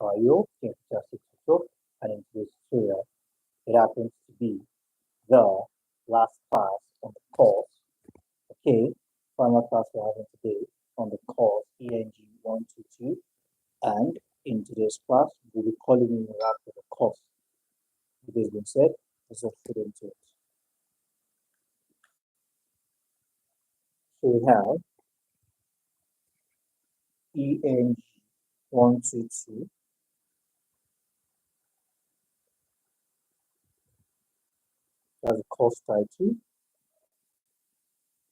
Bayo, and in today's tutorial, it happens to be the last class on the course. Okay, final class we're having today on the course ENG122, and in today's class, we'll be calling in after the course. With this being said, let's just get into it. So we have ENG122. That's the course title.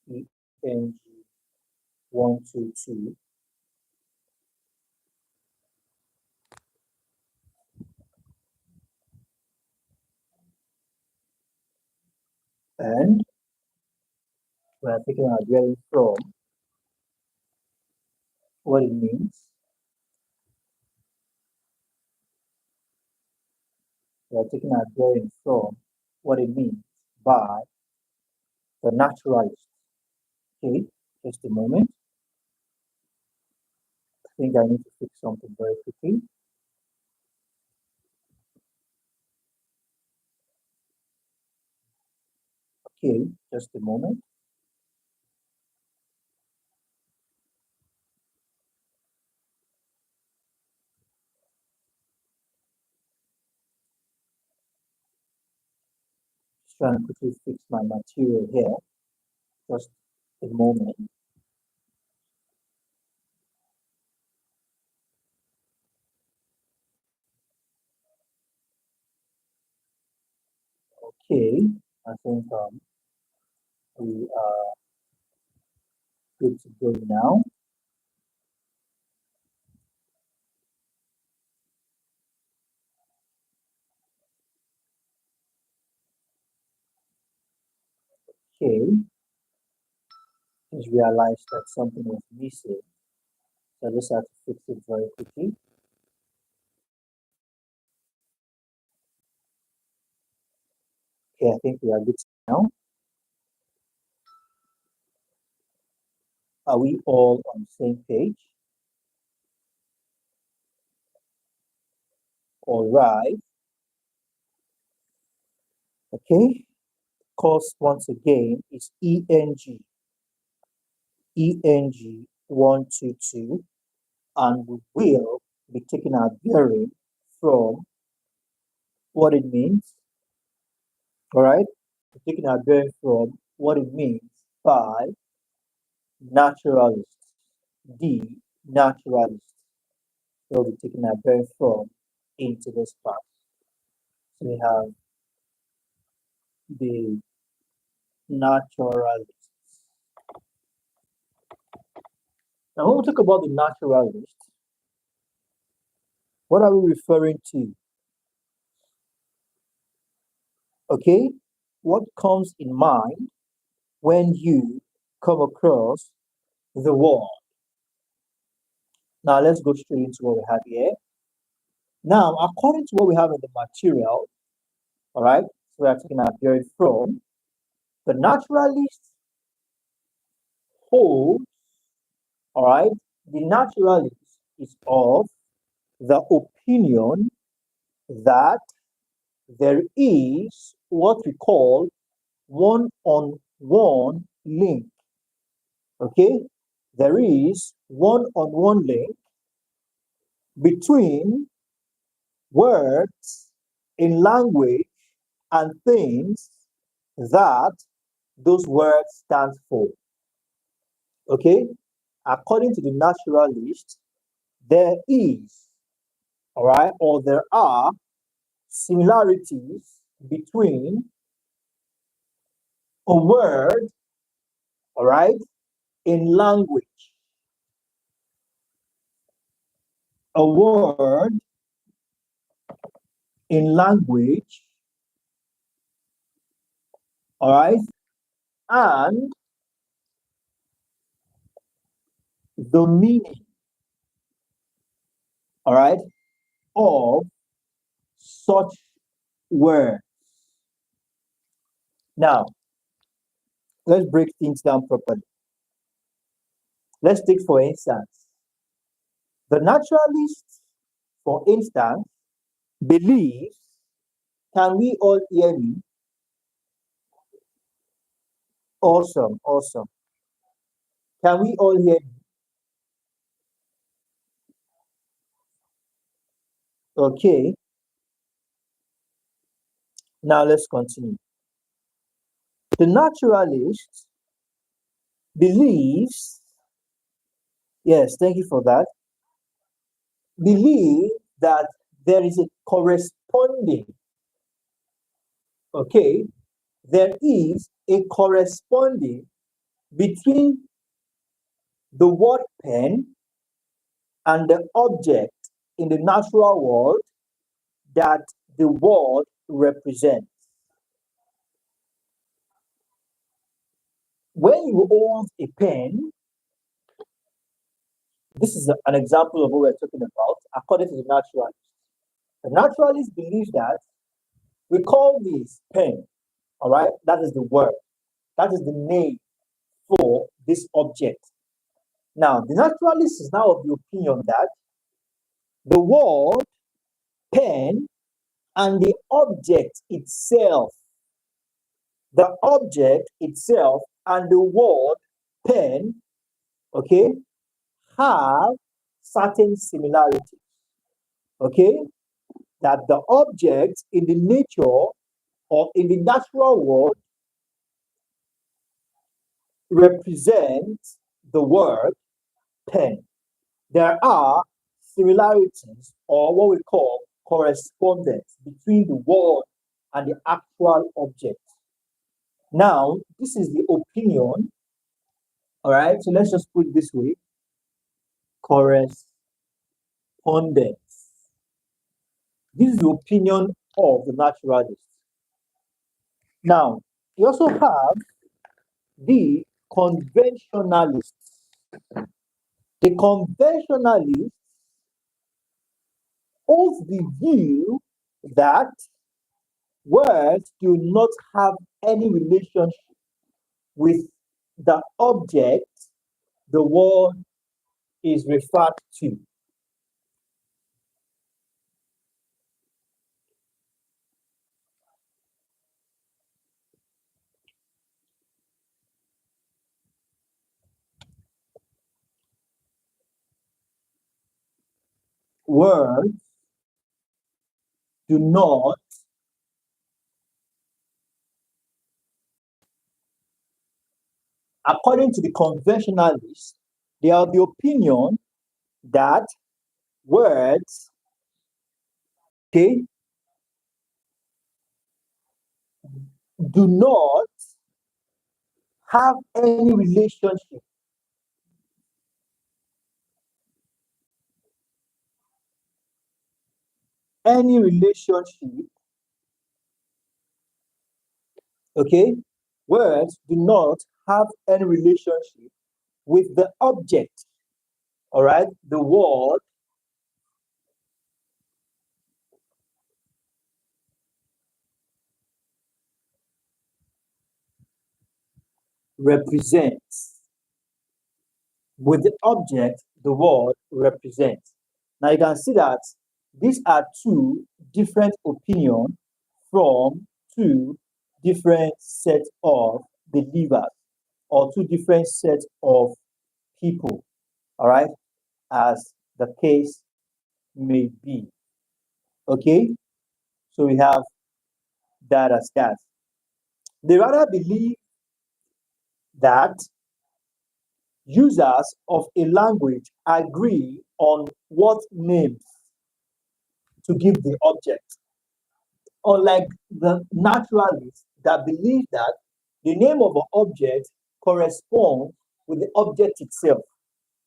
ENG122. And we are taking our bearing from what it means. We are taking our bearing from what it means by the naturalist. Okay, just a moment. I think I need to fix something very quickly. Okay, just a moment. Just trying to quickly fix my material here. Just a moment. Okay, I think we are good to go now. Okay, just realized that something was missing, so I just have to fix it very quickly. Okay, I think we are good now. Are we all on the same page? All right. Okay. Course once again is ENG122, and we will be taking our bearing from what it means. All right. We're taking our bearing from what it means by naturalist. The naturalist. We'll be taking our bearing from into this class. So we have the naturalist. Now, when we talk about the naturalist, what are we referring to? Okay, what comes in mind when you come across the word? Now, let's go straight into what we have here. Now, according to what we have in the material, all right, so we are taking our bearing from, the naturalist holds, all right, the naturalist is of the opinion that there is what we call one-on-one link. Okay, there is one-on-one link between words in language and things that those words stand for. Okay, according to the naturalist, there is, all right, or there are similarities between a word, all right, in language. A word in language, all right, and the meaning, all right, of such words. Now, let's break things down properly. Let's take, for instance, the naturalist for instance, believes, can we all hear me? Awesome, awesome. Can we all hear me? Okay, now let's continue. The naturalist believes, yes, thank you for that, believe that there is a corresponding, okay, there is a corresponding between the word pen and the object in the natural world that the word represents. When you hold a pen, this is an example of what we're talking about, according to the naturalist. The naturalist believes that we call this pen, all right? That is the word, that is the name for this object. Now, the naturalist is now of the opinion that the word pen and the object itself and the word pen, okay, have certain similarities, okay, that the object in the nature or in the natural world represents the word pen. There are similarities or what we call correspondence between the word and the actual object. Now, this is the opinion, all right? So let's just put it this way, correspondence. This is the opinion of the naturalist. Now, we also have the conventionalists. The conventionalist holds the view that words do not have any relationship with the object the word is referred to. Words do not, according to the conventionalists, they are the opinion that words, okay, do not have any relationship, okay, words do not have any relationship with the object, all right, the word represents, with the object the word represents. Now you can see that these are two different opinions from two different sets of believers or two different sets of people, all right, as the case may be. Okay, so we have that as that. They rather believe that users of a language agree on what names to give the object, unlike the naturalists that believe that the name of an object corresponds with the object itself.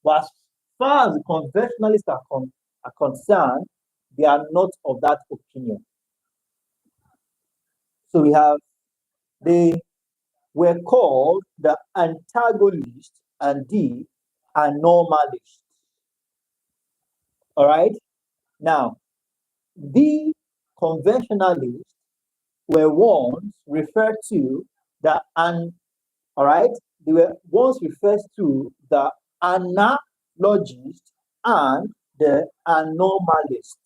But as far as the conventionalists are concerned, they are not of that opinion. So we have, they were called the antagonist and the anomalist. All right. Now, the conventionalists were once referred to the all right, they were once referred to the analogist and the anomalist.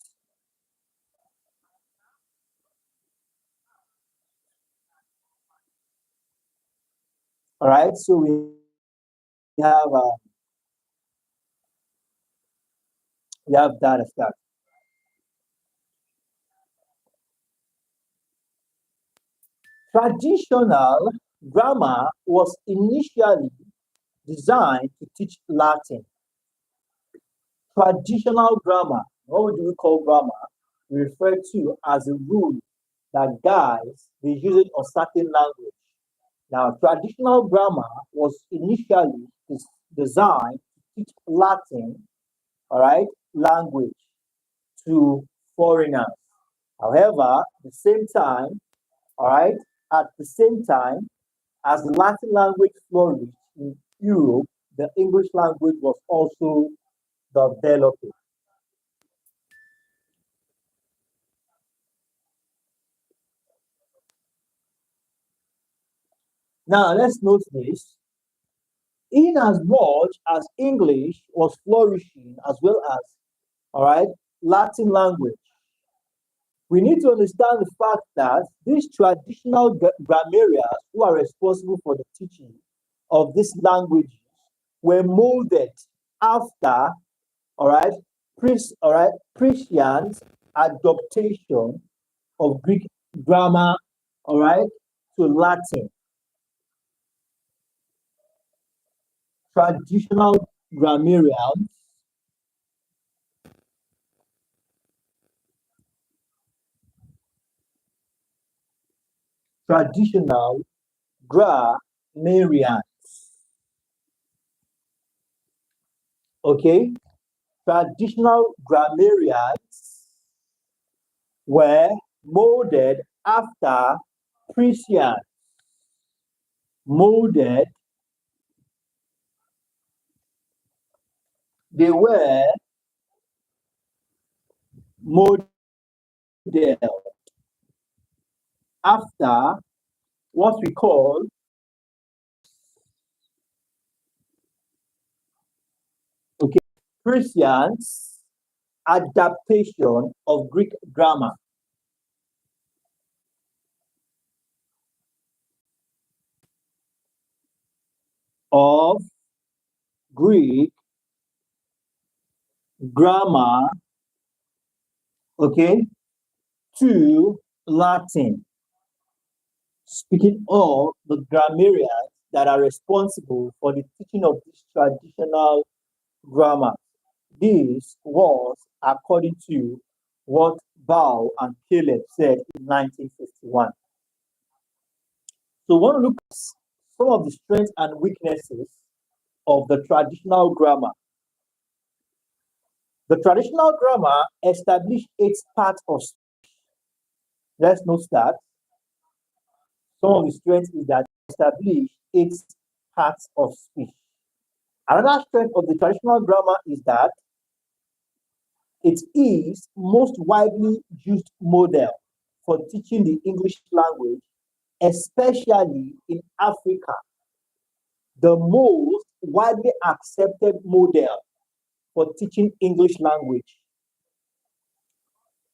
All right, so we have that as that. Traditional grammar was initially designed to teach Latin. Traditional grammar, what do we call grammar? We refer to as a rule that guides the usage of certain language. Now, traditional grammar was initially designed to teach Latin, all right, language to foreigners. However, at the same time, all right, at the same time, as the Latin language flourished in Europe, the English language was also developing. Now, let's note this. In as much as English was flourishing as well as, all right, Latin language, we need to understand the fact that these traditional grammarians who are responsible for the teaching of these languages were molded after, all right, Christians' adaptation of Greek grammar, all right, to Latin. Traditional grammarians, traditional grammarians, okay? Traditional grammarians were molded after Christians, molded, they were modeled after what we call, okay, Christians' adaptation of Greek grammar. Of Greek grammar, okay, to Latin. Speaking of the grammarians that are responsible for the teaching of this traditional grammar, this was according to what Bao and Caleb said in 1951. So, we want to look at some of the strengths and weaknesses of the traditional grammar. The traditional grammar established 8 parts of speech. Let's note that some of the strengths is that established 8 parts of speech. Another strength of the traditional grammar is that it is most widely used model for teaching the English language, especially in Africa. The most widely accepted model for teaching English language,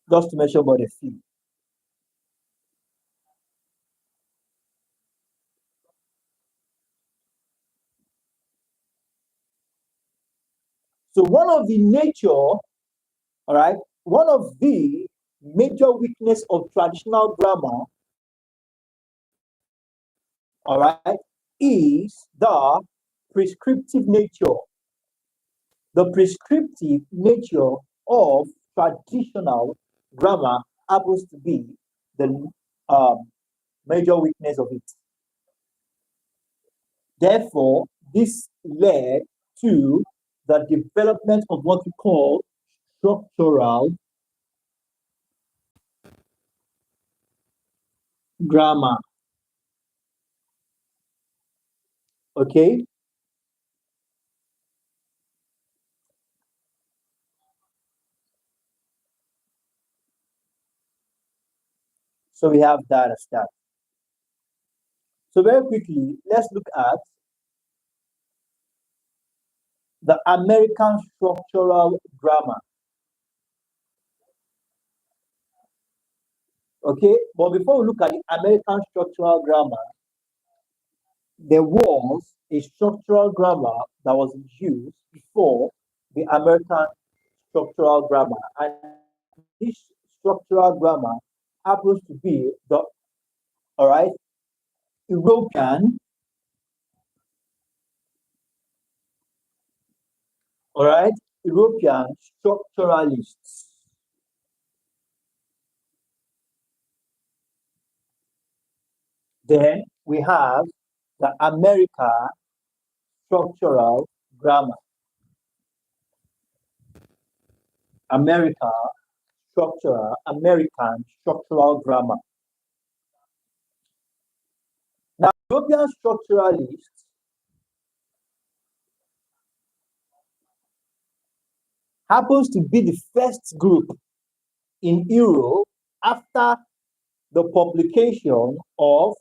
just to mention about a few. So one of the major weakness of traditional grammar, all right, is the prescriptive nature. The prescriptive nature of traditional grammar happens to be the major weakness of it. Therefore, this led to the development of what we call structural grammar. Okay? So we have that as that. So very quickly, let's look at the American structural grammar. Okay, but before we look at the American structural grammar, there was a structural grammar that was used before the American structural grammar, and this structural grammar happens to be the all right European, all right, European structuralists. Then we have the America structural grammar. America American structural grammar. Now, European structuralists happens to be the first group in Europe after the publication of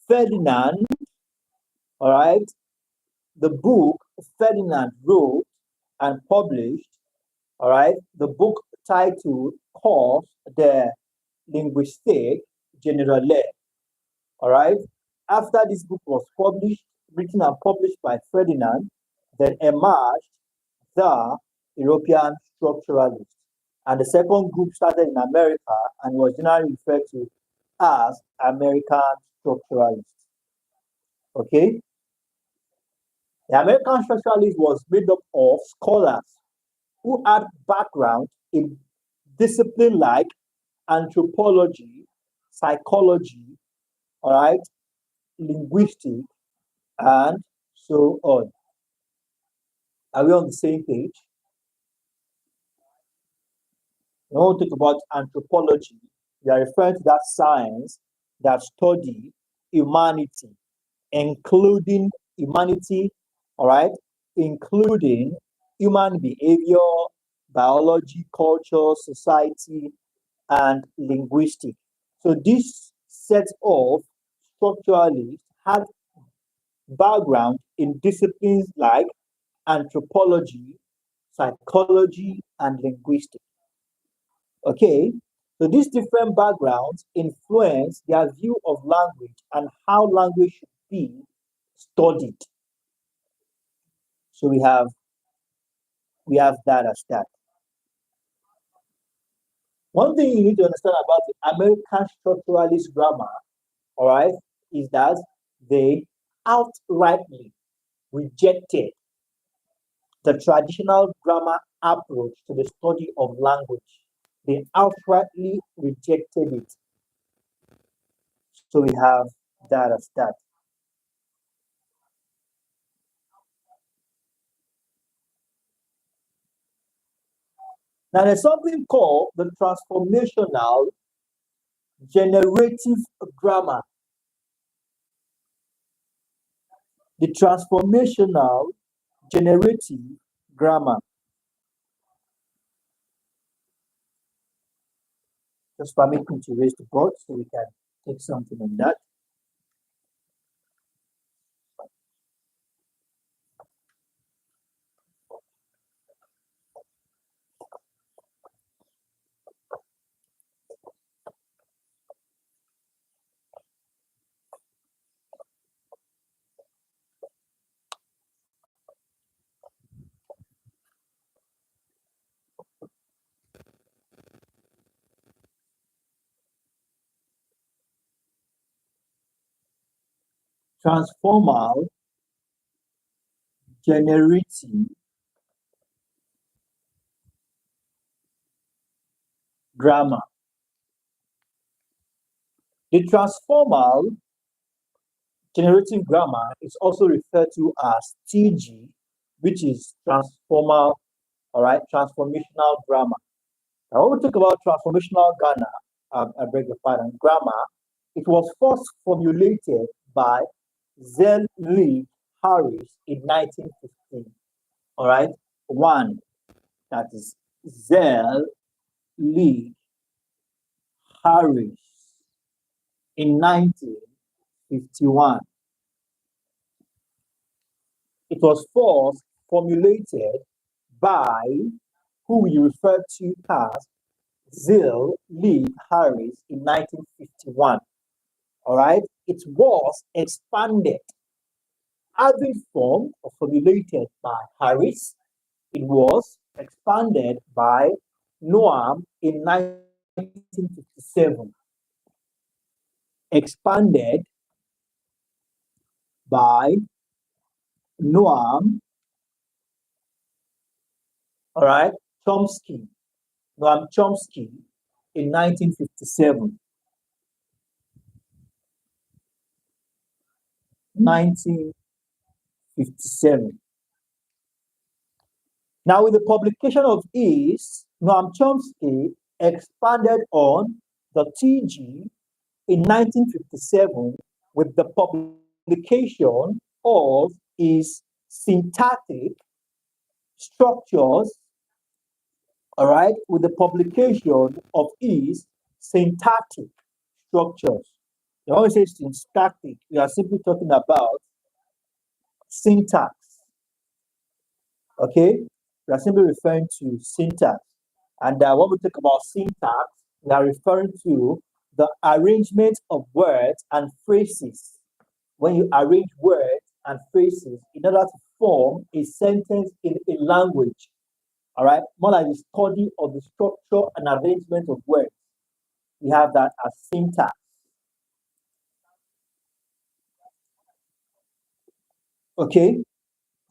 Ferdinand, all right, the book Ferdinand wrote and published, all right, the book titled called the Linguistique Generale, all right. After this book was published, written and published by Ferdinand, then emerged the European structuralists. And the second group started in America and was generally referred to as American structuralists. Okay? The American structuralist was made up of scholars who had background in discipline like anthropology, psychology, all right, linguistics, and so on. Are we on the same page? When we talk about anthropology, we are referring to that science that study humanity, including humanity, all right, including human behavior, biology, culture, society, and linguistics. So this set of structuralists had background in disciplines like anthropology, psychology, and linguistics. Okay, so these different backgrounds influence their view of language and how language should be studied. So we have that as that. One thing you need to understand about the American structuralist grammar, all right, is that they outrightly rejected the traditional grammar approach to the study of language. They outrightly rejected it. So we have that as that. Now there's something called the transformational generative grammar. The transformational generative grammar. Just permit me to raise the board so we can take something on that. Transformal generative grammar. The transformal generative grammar is also referred to as TG, which is transformal, all right, transformational grammar. Now, when we talk about transformational grammar, I beg your pardon, grammar, it was first formulated by Zell Lee Harris in 1915. All right, one, that is Zell Lee Harris in 1951. It was first formulated by who we refer to as Zell Lee Harris in 1951. All right. it was expanded, having formed or formulated by Harris. It was expanded by Noam in 1957. Expanded by Noam, all right, Chomsky, Noam Chomsky in 1957. 1957. Now, with the publication of his, Noam Chomsky expanded on the TG in 1957 with the publication of his syntactic structures, all right, with the publication of his syntactic structures. You always say syntactic, we are simply talking about syntax, okay? We are simply referring to syntax. And when we talk about syntax, we are referring to the arrangement of words and phrases. When you arrange words and phrases in order to form a sentence in a language, all right, more like the study of the structure and arrangement of words. We have that as syntax. Okay,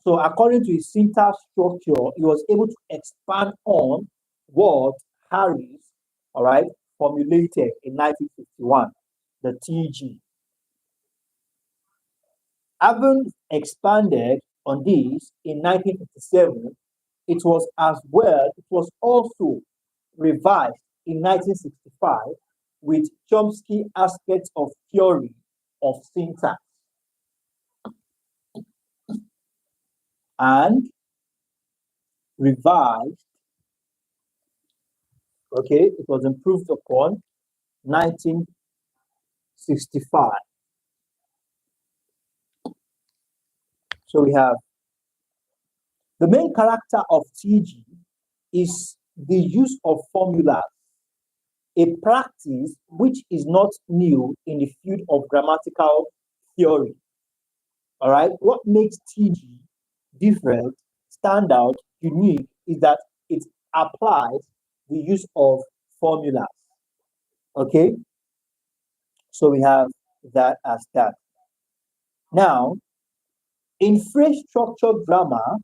so according to his syntax structure, he was able to expand on what Harris, all right, formulated in 1951, the TG. Having expanded on this in 1957, it was also revised in 1965 with Chomsky aspects of theory of syntax, and revised, okay, it was improved upon 1965. So we have the main character of TG is the use of formulas, a practice which is not new in the field of grammatical theory. All right, what makes TG different, stand out, unique is that it applies the use of formulas. Okay, so we have that as that. Now, in phrase structured grammar,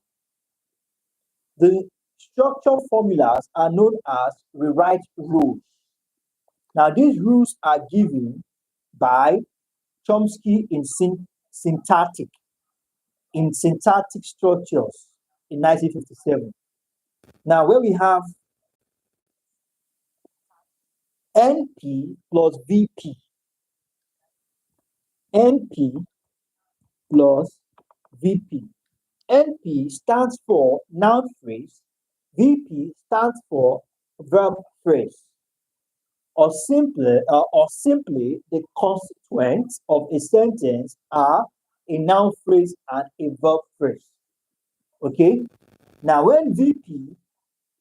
the structured formulas are known as rewrite rules. Now, these rules are given by Chomsky in syntactic structures in 1957. Now, where we have NP plus VP, NP plus VP. NP stands for noun phrase, VP stands for verb phrase, or simply the constituents of a sentence are a noun phrase and a verb phrase. Okay, now when VP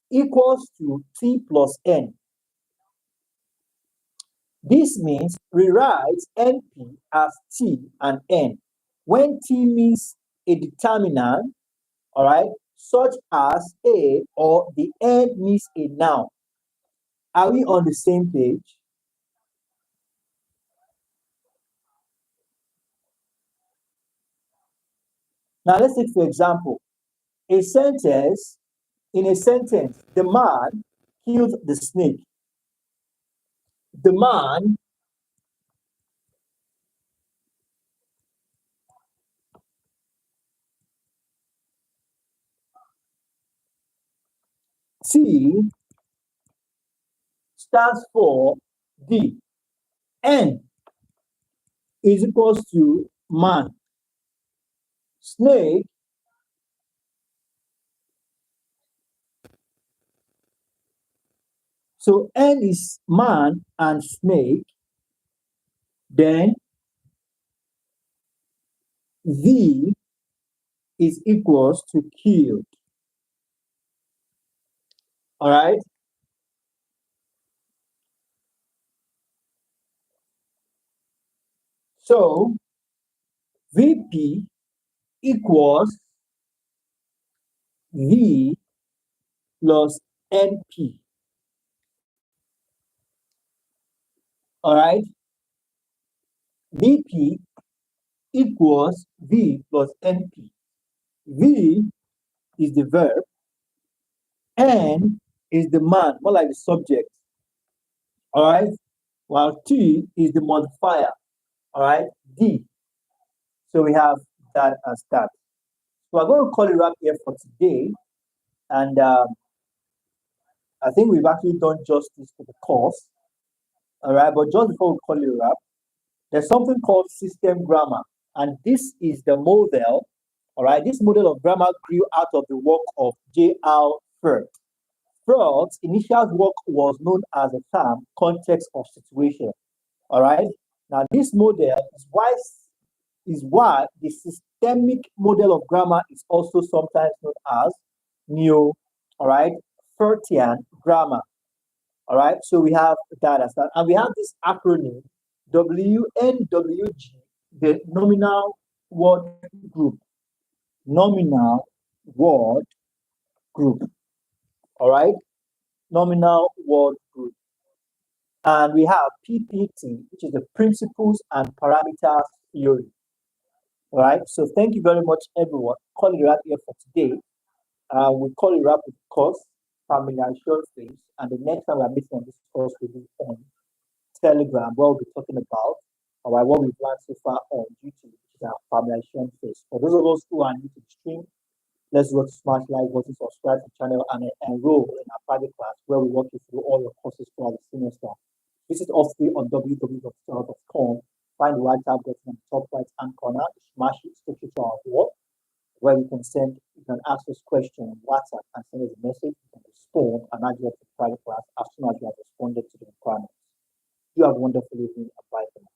equals to T plus N, this means rewrite NP as T and N when T means a determinant, all right, such as a, or the N means a noun. Are we on the same page? Now let's take for example a sentence. In a sentence, the man killed the snake. The man T stands for D. N is equals to man. Snake so N is man and snake. Then V is equals to killed. All right. So VP equals V plus NP. All right. VP equals V plus NP. V is the verb, N is the man, more like the subject. All right. While T is the modifier. All right. D. So we have that as that. So I'm going to call it wrap here for today. And I think we've actually done justice to the course. All right. But just before we call it wrap, there's something called system grammar. And this is the model. All right. This model of grammar grew out of the work of J.R. Firth. Freud's initial work was known as the term context of situation. All right. Now, this model is why the systemic model of grammar is also sometimes known as neo, all right, Furtian grammar. All right. So we have that as that, and we have this acronym WNWG, the nominal word group. Nominal word group. All right. Nominal word group. And we have PPT, which is the principles and parameters theory. All right. So thank you very much, everyone. Call it wrap here for today. We call it wrap with course, familiarization phase, and the next time we're meeting on this course will be on Telegram, where we'll be talking about what we've learned so far on YouTube, which is our familiarization phase. For those of us who are new to the stream, let's go to smash like button, subscribe to the channel, and enroll in our private class where we walk you through all your courses throughout the semester. Visit us free on www.tutorial.com. Find the right tab button on the top right hand corner, smash it, take it to our wall, where you can ask us questions on WhatsApp and send us a message, you can respond and add you to the private class as soon as you have responded to the requirements. You have a wonderful evening and bye for now.